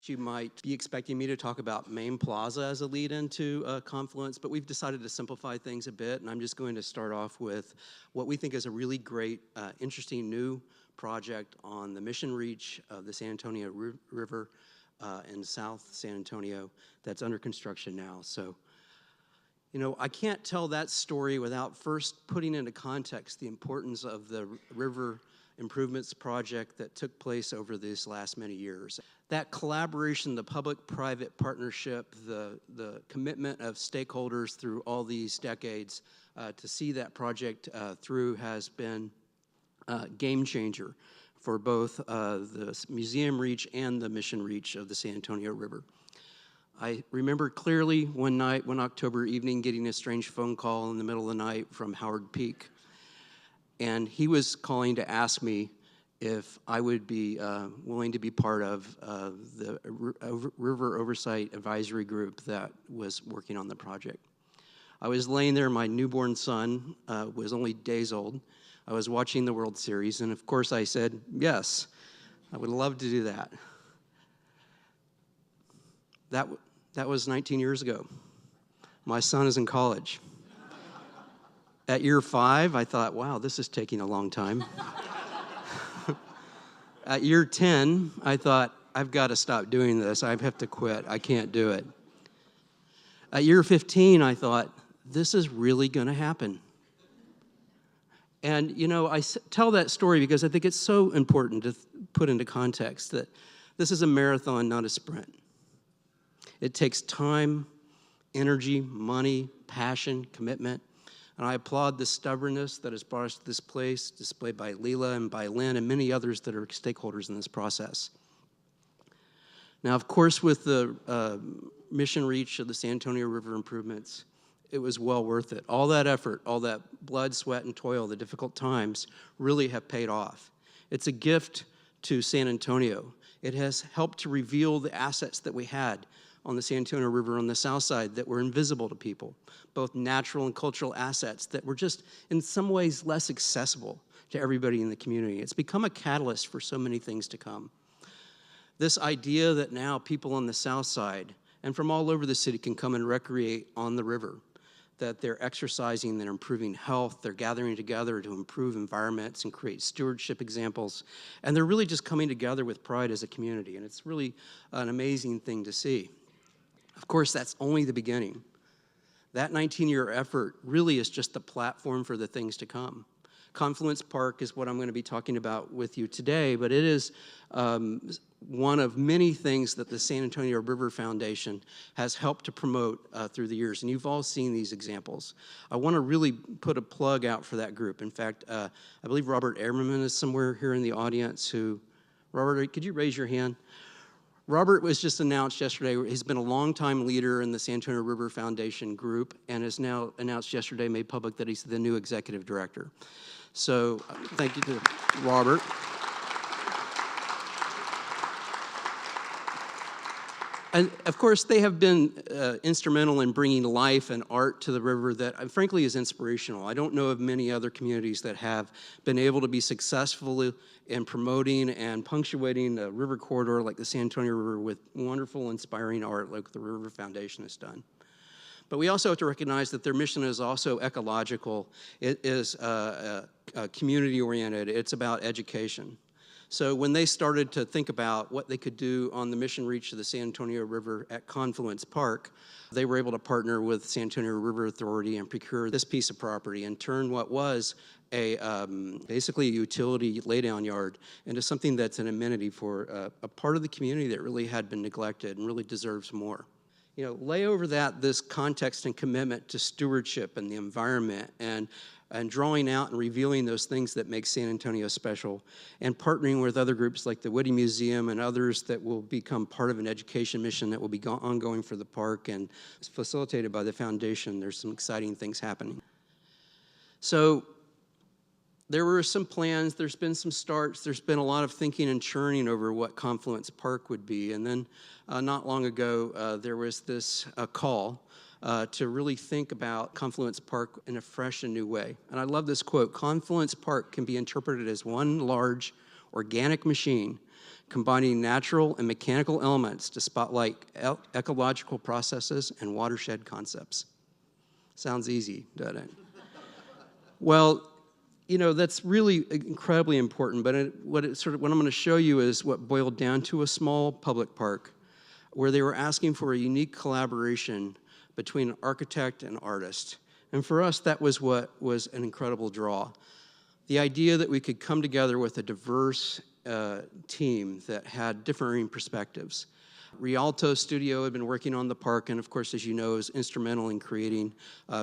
You might be expecting me to talk about Main Plaza as a lead into Confluence, but we've decided to simplify things a bit, and I'm just going to start off with what we think is a really great, interesting new project on the Mission Reach of the San Antonio River in South San Antonio that's under construction now. So, you know, I can't tell that story without first putting into context the importance of the river improvements project that took place over these last many years. That collaboration, the public-private partnership, the commitment of stakeholders through all these decades to see that project through has been a game changer for both the museum reach and the mission reach of the San Antonio River. I remember clearly one night, one October evening, getting a strange phone call in the middle of the night from Howard Peak. And he was calling to ask me if I would be willing to be part of the River Oversight Advisory Group that was working on the project. I was laying there, my newborn son was only days old. I was watching the World Series, and of course I said, yes, I would love to do that. That was 19 years ago. My son is in college. At year 5, I thought, wow, this is taking a long time. At year 10, I thought, I've got to stop doing this. I have to quit. I can't do it. At year 15, I thought, this is really going to happen. And, you know, I tell that story because I think it's so important to put into context that this is a marathon, not a sprint. It takes time, energy, money, passion, commitment. And I applaud the stubbornness that has brought us to this place, displayed by Leela and by Lynn and many others that are stakeholders in this process. Now, of course, with the mission reach of the San Antonio River improvements, it was well worth it. All that effort, all that blood, sweat, and toil, the difficult times, really have paid off. It's a gift to San Antonio. It has helped to reveal the assets that we had on the San Antonio River on the south side that were invisible to people, both natural and cultural assets that were just in some ways less accessible to everybody in the community. It's become a catalyst for so many things to come. This idea that now people on the south side and from all over the city can come and recreate on the river, that they're exercising, they're improving health, they're gathering together to improve environments and create stewardship examples, and they're really just coming together with pride as a community, and it's really an amazing thing to see. Of course, that's only the beginning. That 19-year effort really is just the platform for the things to come. Confluence Park is what I'm going to be talking about with you today, but it is one of many things that the San Antonio River Foundation has helped to promote through the years, and you've all seen these examples. I want to really put a plug out for that group. In fact, I believe Robert Ehrman is somewhere here in the audience Robert, could you raise your hand? Robert was just announced yesterday. He's been a longtime leader in the San Antonio River Foundation group and has now announced yesterday, made public, that he's the new executive director. So thank you to Robert. And of course, they have been instrumental in bringing life and art to the river that frankly is inspirational. I don't know of many other communities that have been able to be successful in promoting and punctuating a river corridor like the San Antonio River with wonderful, inspiring art like the River Foundation has done. But we also have to recognize that their mission is also ecological. It is community-oriented. It's about education. So when they started to think about what they could do on the mission reach of the San Antonio River at Confluence Park, they were able to partner with San Antonio River Authority and procure this piece of property and turn what was basically a utility laydown yard into something that's an amenity for a part of the community that really had been neglected and really deserves more. You know, lay over that this context and commitment to stewardship and the environment and drawing out and revealing those things that make San Antonio special, and partnering with other groups like the Whitty Museum and others that will become part of an education mission that will be ongoing for the park and is facilitated by the foundation. There's some exciting things happening. So there were some plans, there's been some starts, there's been a lot of thinking and churning over what Confluence Park would be, and then not long ago there was this call to really think about Confluence Park in a fresh and new way. And I love this quote: "Confluence Park can be interpreted as one large organic machine combining natural and mechanical elements to spotlight ecological processes and watershed concepts. Sounds easy, doesn't it? Well, you know, that's really incredibly important, but what I'm going to show you is what boiled down to a small public park where they were asking for a unique collaboration between an architect and artist. And for us, that was what was an incredible draw. The idea that we could come together with a diverse team that had differing perspectives. Rialto Studio had been working on the park, and of course, as you know, is instrumental in creating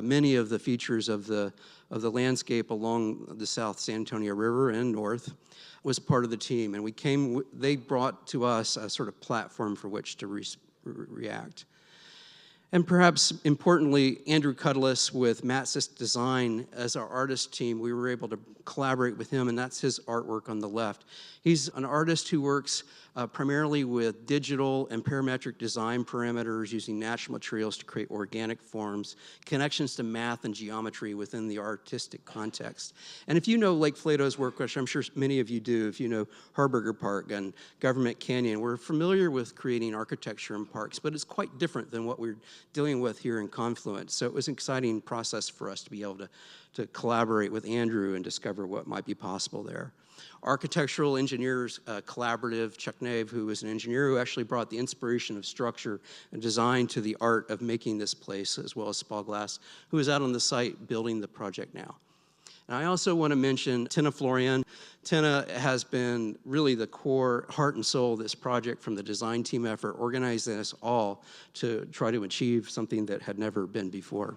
many of the features of the landscape along the South San Antonio River and north, was part of the team. And they brought to us a sort of platform for which to react. And perhaps importantly, Andrew Cudlis with Matsis Design as our artist team, we were able to collaborate with him, and that's his artwork on the left. He's an artist who works primarily with digital and parametric design parameters using natural materials to create organic forms, connections to math and geometry within the artistic context. And if you know Lake Flato's work, which I'm sure many of you do, if you know Harburger Park and Government Canyon, we're familiar with creating architecture in parks, but it's quite different than what we're dealing with here in Confluence. So it was an exciting process for us to be able to collaborate with Andrew and discover what might be possible there. Architectural engineers collaborative, Chuck Nave, who was an engineer who actually brought the inspiration of structure and design to the art of making this place, as well as Spallglass, who is out on the site building the project now. And I also want to mention Tina Florian. Tina has been really the core heart and soul of this project from the design team effort, organizing us all to try to achieve something that had never been before.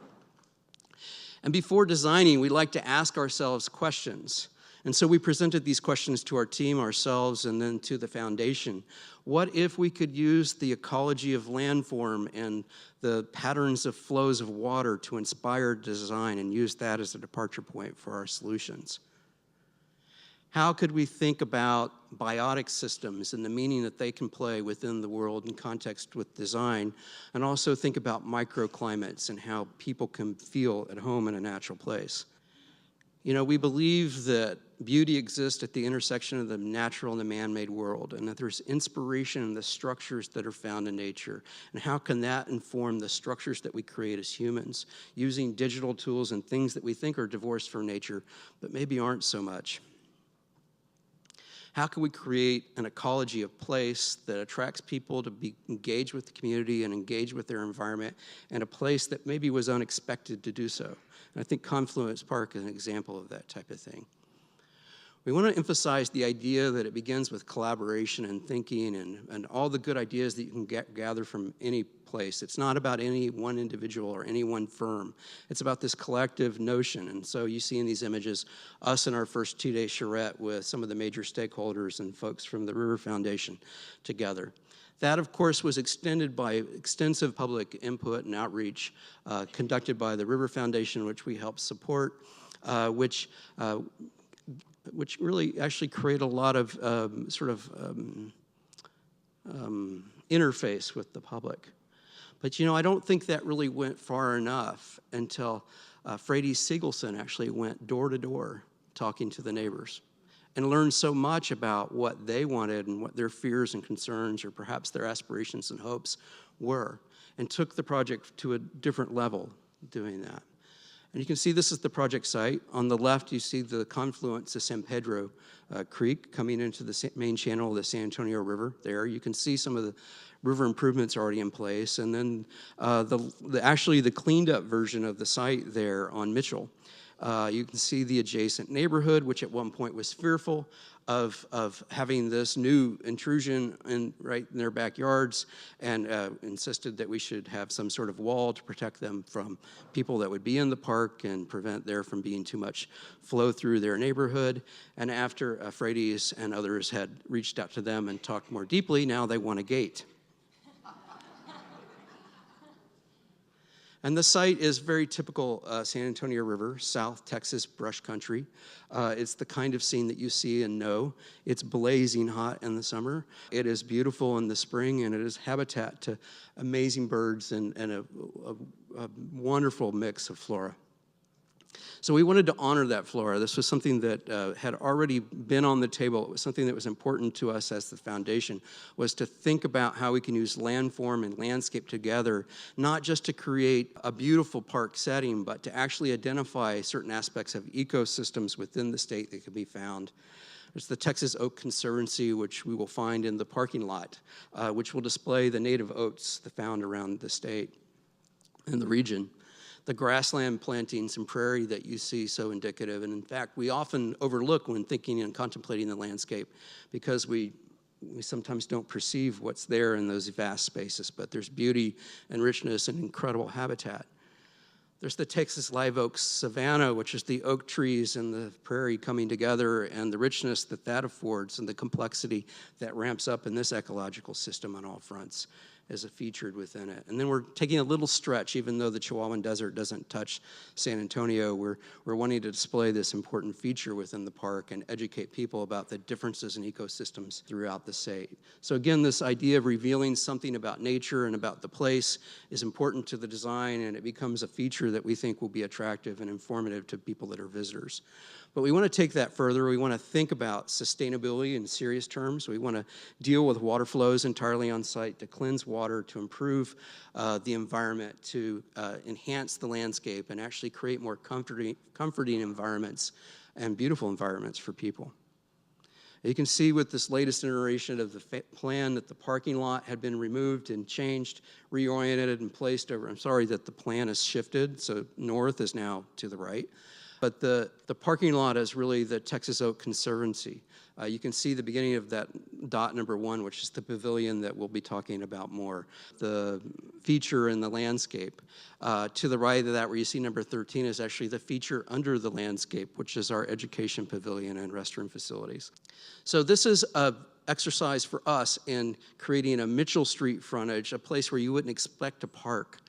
And before designing, we like to ask ourselves questions. And so we presented these questions to our team, ourselves, and then to the foundation. What if we could use the ecology of landform and the patterns of flows of water to inspire design and use that as a departure point for our solutions? How could we think about biotic systems and the meaning that they can play within the world in context with design, and also think about microclimates and how people can feel at home in a natural place? You know, we believe that beauty exists at the intersection of the natural and the man-made world, and that there's inspiration in the structures that are found in nature. And how can that inform the structures that we create as humans, using digital tools and things that we think are divorced from nature, but maybe aren't so much? How can we create an ecology of place that attracts people to be engaged with the community and engage with their environment, and a place that maybe was unexpected to do so? And I think Confluence Park is an example of that type of thing. We want to emphasize the idea that it begins with collaboration and thinking and all the good ideas that you can gather from any place. It's not about any one individual or any one firm. It's about this collective notion. And so you see in these images us in our first two-day charrette with some of the major stakeholders and folks from the River Foundation together. That, of course, was extended by extensive public input and outreach conducted by the River Foundation, which we helped support, which really actually create a lot of interface with the public. But, you know, I don't think that really went far enough until Frady Siegelson actually went door to door talking to the neighbors and learned so much about what they wanted and what their fears and concerns, or perhaps their aspirations and hopes were, and took the project to a different level doing that. And you can see this is the project site. On the left, you see the confluence of San Pedro Creek coming into the main channel of the San Antonio River there. You can see some of the river improvements already in place. And then actually the cleaned up version of the site there on Mitchell. You can see the adjacent neighborhood, which at one point was fearful of having this new intrusion right in their backyards, and insisted that we should have some sort of wall to protect them from people that would be in the park and prevent there from being too much flow through their neighborhood. And after Frady's and others had reached out to them and talked more deeply, now they want a gate. And the site is very typical San Antonio River, South Texas brush country. It's the kind of scene that you see and know. It's blazing hot in the summer. It is beautiful in the spring, and it is habitat to amazing birds and a wonderful mix of flora. So we wanted to honor that flora. This was something that had already been on the table. It was something that was important to us as the foundation, was to think about how we can use landform and landscape together, not just to create a beautiful park setting, but to actually identify certain aspects of ecosystems within the state that could be found. There's the Texas Oak Conservancy, which we will find in the parking lot, which will display the native oaks found around the state and the region. The grassland plantings and prairie that you see so indicative. And in fact, we often overlook when thinking and contemplating the landscape because we sometimes don't perceive what's there in those vast spaces, but there's beauty and richness and incredible habitat. There's the Texas live oak savanna, which is the oak trees and the prairie coming together, and the richness that that affords and the complexity that ramps up in this ecological system on all fronts is featured within it. And then we're taking a little stretch, even though the Chihuahuan Desert doesn't touch San Antonio, we're wanting to display this important feature within the park and educate people about the differences in ecosystems throughout the state. So again, this idea of revealing something about nature and about the place is important to the design, and it becomes a feature that we think will be attractive and informative to people that are visitors. But we want to take that further. We want to think about sustainability in serious terms. We want to deal with water flows entirely on site, to cleanse water, to improve the environment, to enhance the landscape, and actually create more comforting environments and beautiful environments for people. You can see with this latest iteration of the plan that the parking lot had been removed and changed, reoriented, and placed over. I'm sorry that the plan has shifted, so north is now to the right. But the parking lot is really the Texas Oak Conservancy. You can see the beginning of that dot number 1, which is the pavilion that we'll be talking about more. The feature in the landscape. To the right of that, where you see number 13, is actually the feature under the landscape, which is our education pavilion and restroom facilities. So this is an exercise for us in creating a Mitchell Street frontage, a place where you wouldn't expect to park.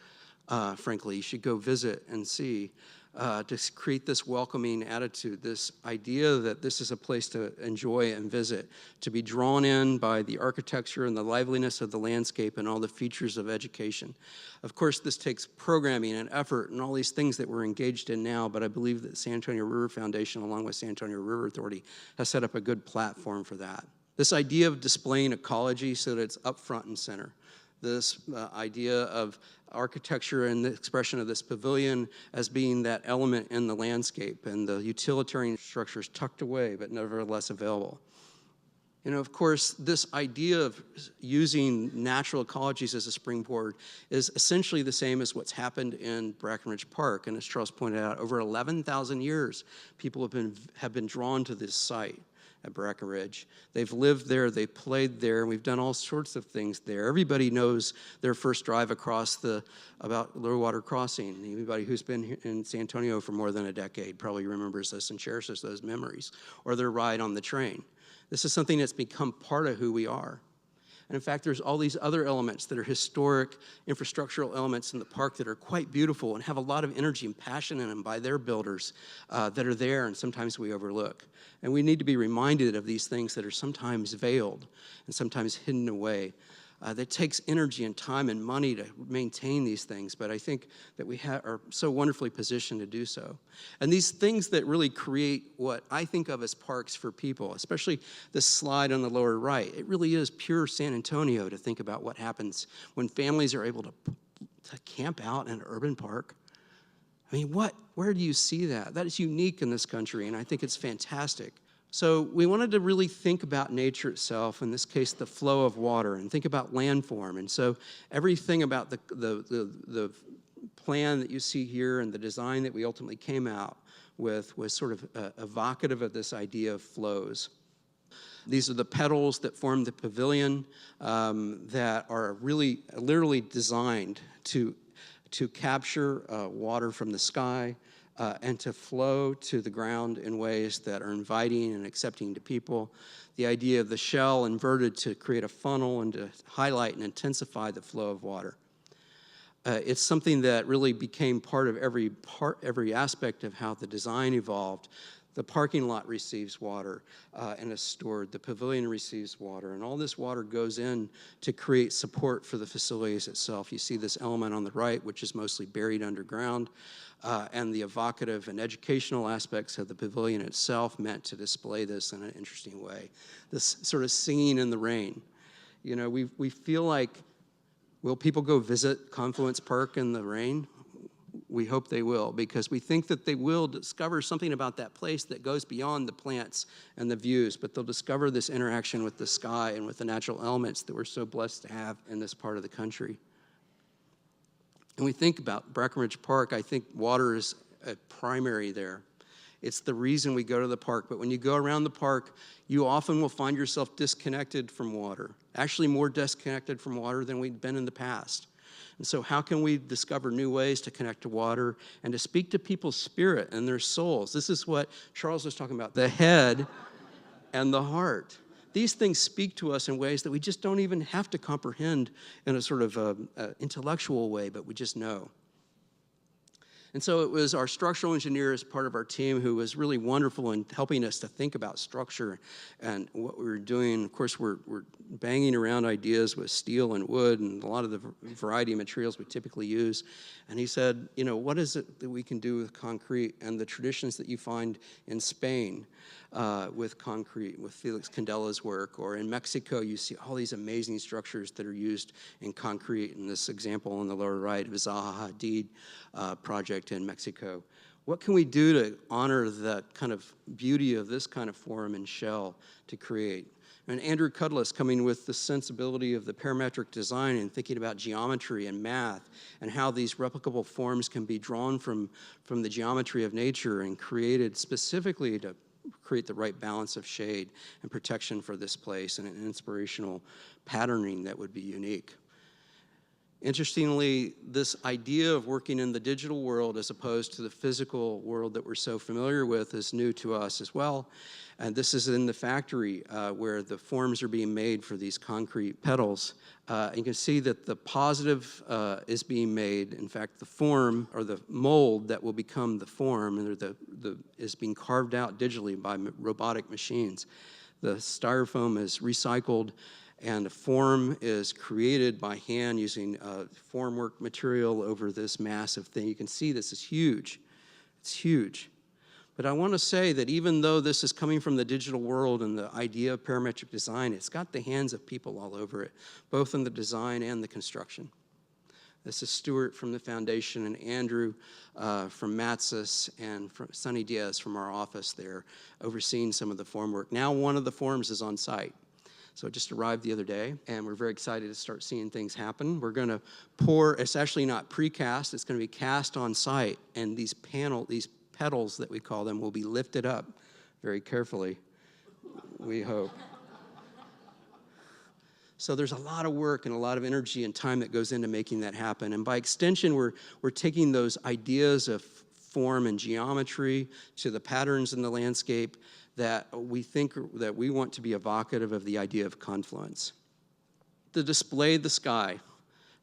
Frankly, you should go visit and see. To create this welcoming attitude, this idea that this is a place to enjoy and visit, to be drawn in by the architecture and the liveliness of the landscape and all the features of education. Of course, this takes programming and effort and all these things that we're engaged in now, but I believe that San Antonio River Foundation, along with San Antonio River Authority, has set up a good platform for that. This idea of displaying ecology so that it's up front and center. This idea of architecture and the expression of this pavilion as being that element in the landscape, and the utilitarian structures tucked away but nevertheless available. You know, of course, this idea of using natural ecologies as a springboard is essentially the same as what's happened in Brackenridge Park. And as Charles pointed out, over 11,000 years, people have been drawn to this site at Brackenridge. They've lived there, they played there, and we've done all sorts of things there. Everybody knows their first drive across about Low Water Crossing. Anybody who's been here in San Antonio for more than a decade probably remembers this and cherishes those memories, or their ride on the train. This is something that's become part of who we are. And in fact, there's all these other elements that are historic, infrastructural elements in the park that are quite beautiful and have a lot of energy and passion in them by their builders that are there, and sometimes we overlook. And we need to be reminded of these things that are sometimes veiled and sometimes hidden away. That takes energy and time and money to maintain these things, but I think that we are so wonderfully positioned to do so. And these things that really create what I think of as parks for people, especially this slide on the lower right, it really is pure San Antonio to think about what happens when families are able to camp out in an urban park. I mean, where do you see that? That is unique in this country, and I think it's fantastic. So we wanted to really think about nature itself, in this case, the flow of water, and think about landform. And so everything about the plan that you see here and the design that we ultimately came out with was sort of evocative of this idea of flows. These are the petals that form the pavilion that are really literally designed to capture water from the sky, and to flow to the ground in ways that are inviting and accepting to people. The idea of the shell inverted to create a funnel and to highlight and intensify the flow of water. It's something that really became part of every aspect of how the design evolved. The parking lot receives water and is stored. The pavilion receives water, and all this water goes in to create support for the facilities itself. You see this element on the right, which is mostly buried underground, and the evocative and educational aspects of the pavilion itself meant to display this in an interesting way. This sort of singing in the rain. You know, we feel like, will people go visit Confluence Park in the rain? We hope they will, because we think that they will discover something about that place that goes beyond the plants and the views, but they'll discover this interaction with the sky and with the natural elements that we're so blessed to have in this part of the country. And we think about Brackenridge Park, I think water is a primary there. It's the reason we go to the park, but when you go around the park, you often will find yourself disconnected from water, actually more disconnected from water than we'd been in the past. And so how can we discover new ways to connect to water and to speak to people's spirit and their souls? This is what Charles was talking about, the head and the heart. These things speak to us in ways that we just don't even have to comprehend in a sort of intellectual way, but we just know. And so it was our structural engineer as part of our team who was really wonderful in helping us to think about structure and what we were doing. Of course, we're banging around ideas with steel and wood and a lot of the variety of materials we typically use. And he said, you know, what is it that we can do with concrete and the traditions that you find in Spain with concrete, with Felix Candela's work, or in Mexico, you see all these amazing structures that are used in concrete. In this example on the lower right of Zaha Hadid project in Mexico. What can we do to honor the kind of beauty of this kind of form and shell to create? And Andrew Cudless coming with the sensibility of the parametric design and thinking about geometry and math and how these replicable forms can be drawn from the geometry of nature and created specifically to create the right balance of shade and protection for this place and an inspirational patterning that would be unique. Interestingly, this idea of working in the digital world as opposed to the physical world that we're so familiar with is new to us as well. And this is in the factory where the forms are being made for these concrete petals. You can see that the positive is being made. In fact, the form or the mold that will become the form is being carved out digitally by robotic machines. The styrofoam is recycled and a form is created by hand using formwork material over this massive thing. You can see this is huge. It's huge. But I want to say that even though this is coming from the digital world and the idea of parametric design, it's got the hands of people all over it, both in the design and the construction. This is Stuart from the foundation and Andrew from Matsis and from Sonny Diaz from our office there overseeing some of the formwork. Now one of the forms is on site. So it just arrived the other day, and we're very excited to start seeing things happen. We're going to pour, it's actually not precast, it's going to be cast on site, and these petals that we call them will be lifted up very carefully, we hope. So there's a lot of work and a lot of energy and time that goes into making that happen. And by extension, we're taking those ideas of form and geometry to the patterns in the landscape that we think that we want to be evocative of the idea of confluence. To display the sky,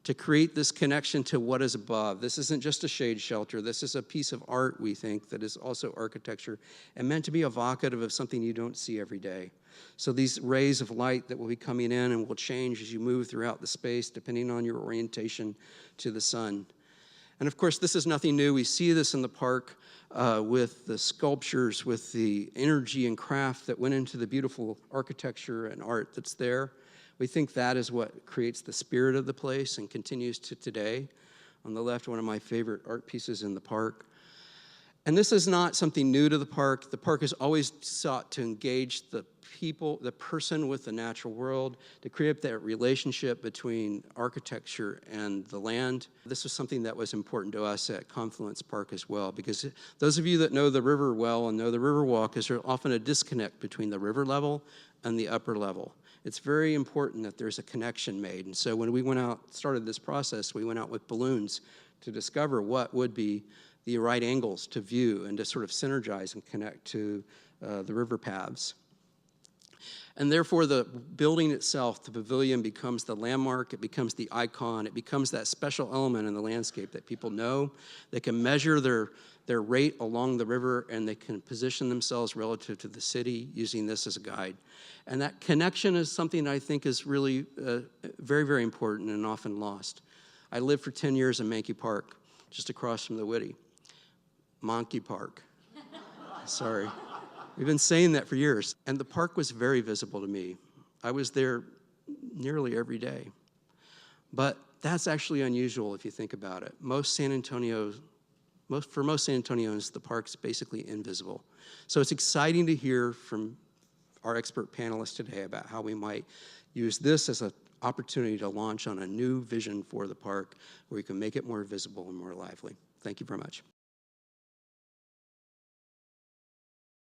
to create this connection to what is above. This isn't just a shade shelter. This is a piece of art, we think, that is also architecture and meant to be evocative of something you don't see every day. So these rays of light that will be coming in and will change as you move throughout the space depending on your orientation to the sun. And of course, this is nothing new. We see this in the park with the sculptures, with the energy and craft that went into the beautiful architecture and art that's there. We think that is what creates the spirit of the place and continues to today. On the left, one of my favorite art pieces in the park. And this is not something new to the park. The park has always sought to engage the people, the person with the natural world, to create that relationship between architecture and the land. This was something that was important to us at Confluence Park as well, because those of you that know the river well and know the Riverwalk, is there often a disconnect between the river level and the upper level. It's very important that there's a connection made. And so when we went out, started this process, we went out with balloons to discover what would be the right angles to view and to sort of synergize and connect to the river paths. And therefore, the building itself, the pavilion, becomes the landmark, it becomes the icon, it becomes that special element in the landscape that people know. They can measure their rate along the river, and they can position themselves relative to the city using this as a guide. And that connection is something I think is really very, very important and often lost. I lived for 10 years in Monkey Park, just across from the Whitty. Monkey Park. Sorry. We've been saying that for years. And the park was very visible to me. I was there nearly every day. But that's actually unusual if you think about it. For most San Antonians, the park's basically invisible. So it's exciting to hear from our expert panelists today about how we might use this as an opportunity to launch on a new vision for the park where we can make it more visible and more lively. Thank you very much.